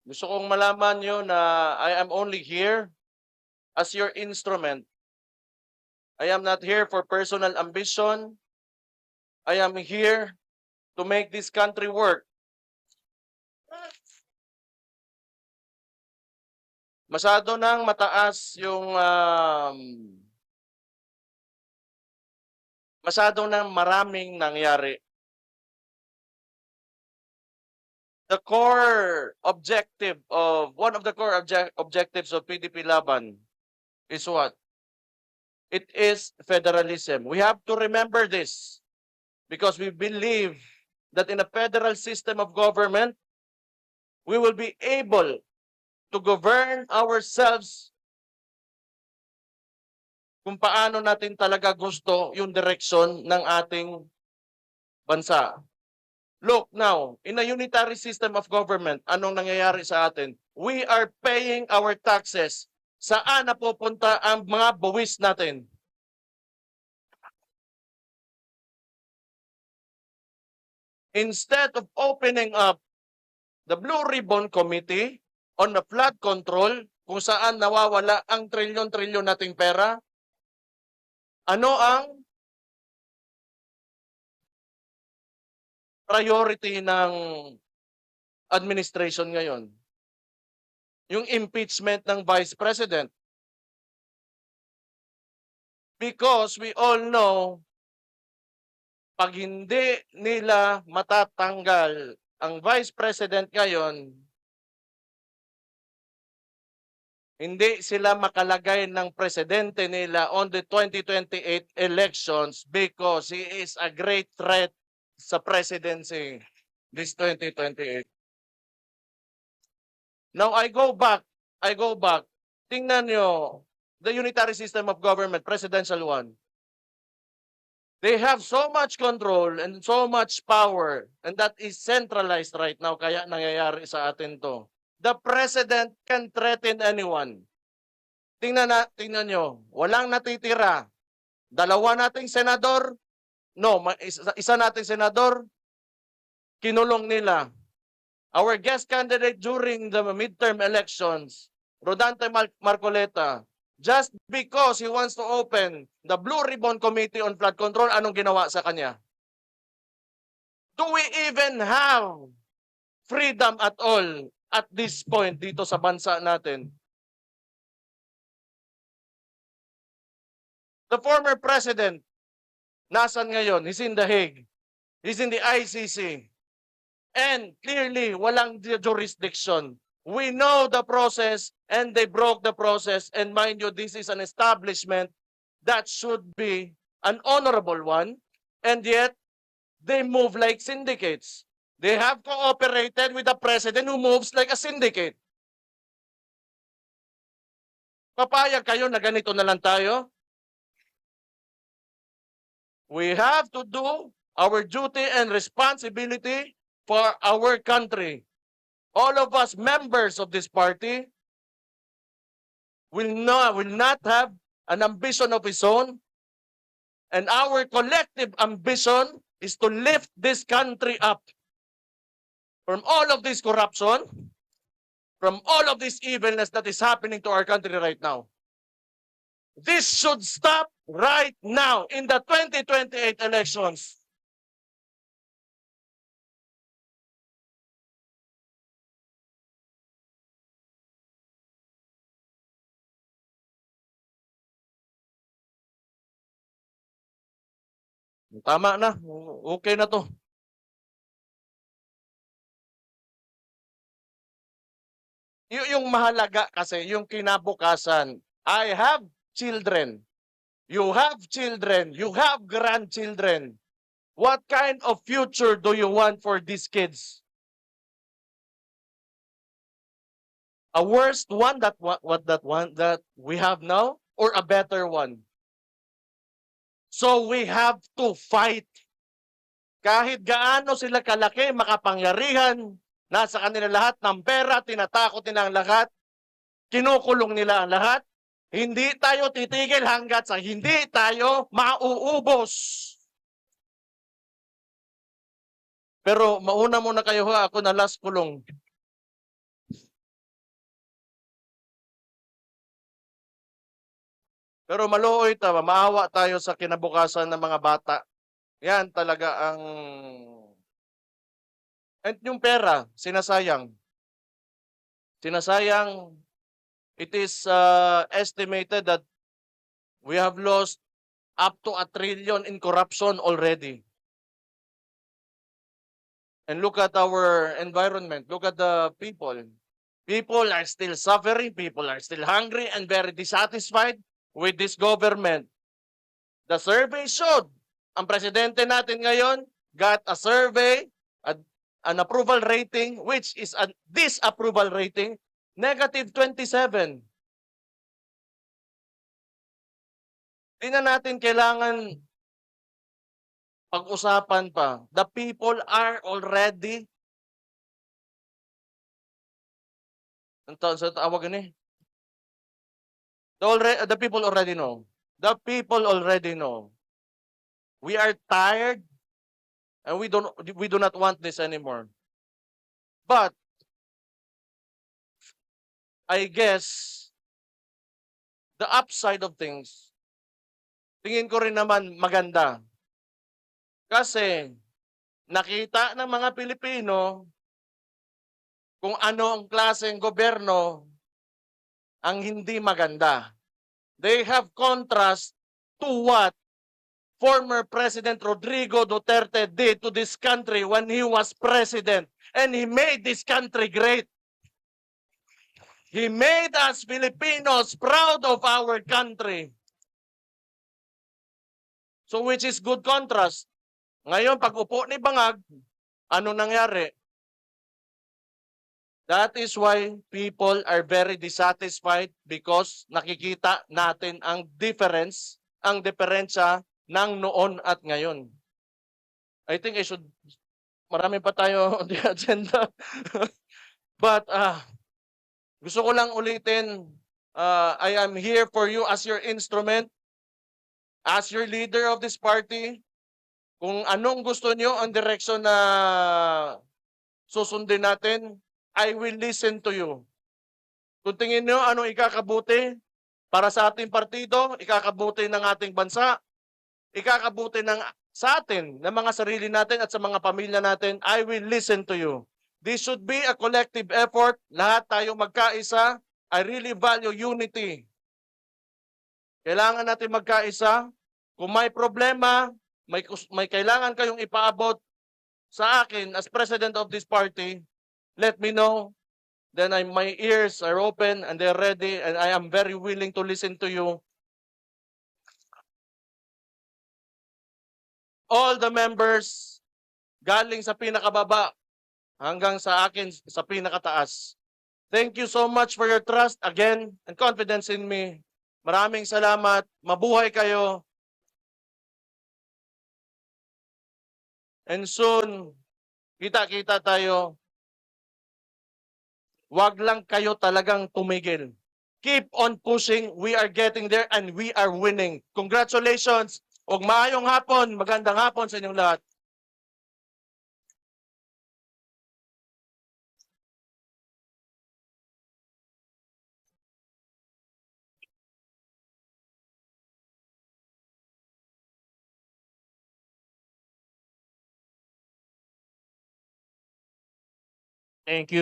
Gusto kong malaman nyo na I am only here as your instrument. I am not here for personal ambition. I am here to make this country work. Masyado nang mataas yung masyado nang maraming nangyari. The core objective of one of the core objectives of PDP Laban is what? It is federalism. We have to remember this because we believe that in a federal system of government, we will be able to govern ourselves kung paano natin talaga gusto yung direksyon ng ating bansa. Look now, in a unitary system of government, anong nangyayari sa atin? We are paying our taxes. Saan napupunta ang mga buwis natin? Instead of opening up the Blue Ribbon Committee on the flood control, kung saan nawawala ang trilyon-trilyon nating pera, ano ang priority ng administration ngayon? Yung impeachment ng Vice President. Because we all know, pag hindi nila matatanggal ang Vice President ngayon, hindi sila makalagay ng presidente nila on the 2028 elections because he is a great threat sa presidency this 2028. Now I go back. Tingnan nyo, the unitary system of government, presidential one. They have so much control and so much power, and that is centralized right now, kaya nangyayari sa atin to. The president can threaten anyone. Tingnan nyo, walang natitira. Dalawa nating senador, isa nating senador, kinulong nila. Our guest candidate during the midterm elections, Rodante Marcoleta, just because he wants to open the Blue Ribbon Committee on Flood Control, anong ginawa sa kanya? Do we even have freedom at all at this point dito sa bansa natin? The former president, nasan ngayon? He's in The Hague. He's in the ICC. And clearly, walang jurisdiction. We know the process and they broke the process. And mind you, this is an establishment that should be an honorable one. And yet, they move like syndicates. They have cooperated with the president who moves like a syndicate. Papayag kayo na ganito na lang tayo? We have to do our duty and responsibility for our country. All of us members of this party will not have an ambition of his own. And our collective ambition is to lift this country up from all of this corruption, from all of this evilness that is happening to our country right now. This should stop right now in the 2028 elections. Tama na. Okay na to. Yung mahalaga kasi, yung kinabukasan. I have children. You have children. You have grandchildren. What kind of future do you want for these kids? A worst one that we have now, or a better one? So we have to fight. Kahit gaano sila kalaki, makapangyarihan, nasa kanila lahat ng pera, tinatakot nila ang lahat, kinukulong nila ang lahat, hindi tayo titigil hanggat sa hindi tayo mauubos. Pero mauna muna kayo ha, ako na last kulong. Pero maluoy maawa tayo sa kinabukasan ng mga bata. Yan talaga ang and yung pera, sinasayang. Sinasayang, it is estimated that we have lost up to 1 trillion in corruption already. And look at our environment. Look at the people. People are still suffering. People are still hungry and very dissatisfied with this government. The survey showed, ang presidente natin ngayon got a survey, an approval rating, which is a disapproval rating, -27. Di na natin kailangan pag-usapan pa. The people are already, sa tawag ni? The people already know. The people already know. We are tired and we do not want this anymore. But I guess the upside of things, tingin ko rin naman maganda. Kasi nakita ng mga Pilipino kung ano ang klaseng gobyerno ang hindi maganda. They have contrast to what former President Rodrigo Duterte did to this country when he was president. And he made this country great. He made us Filipinos proud of our country. So which is good contrast. Ngayon, pag upo ni Bangag, ano nangyari? That is why people are very dissatisfied because nakikita natin ang difference, ang diferensya ng noon at ngayon. I think marami pa tayo on the agenda. But gusto ko lang ulitin, I am here for you as your instrument, as your leader of this party. Kung anong gusto nyo ang direksyon na susundin natin, I will listen to you. Kung tingin nyo anong ikakabuti para sa ating partido, ikakabuti ng ating bansa, ikakabuti sa atin, ng mga sarili natin at sa mga pamilya natin, I will listen to you. This should be a collective effort. Lahat tayo magkaisa. I really value unity. Kailangan natin magkaisa. Kung may problema, may kailangan kayong ipaabot sa akin as president of this party, let me know. Then my ears are open and they're ready and I am very willing to listen to you. All the members, galing sa pinakababa hanggang sa akin sa pinakataas. Thank you so much for your trust again and confidence in me. Maraming salamat. Mabuhay kayo. And soon, kita-kita tayo. Wag lang kayo talagang tumigil. Keep on pushing. We are getting there and we are winning. Congratulations. Og maayong hapon. Magandang hapon sa inyong lahat. Thank you.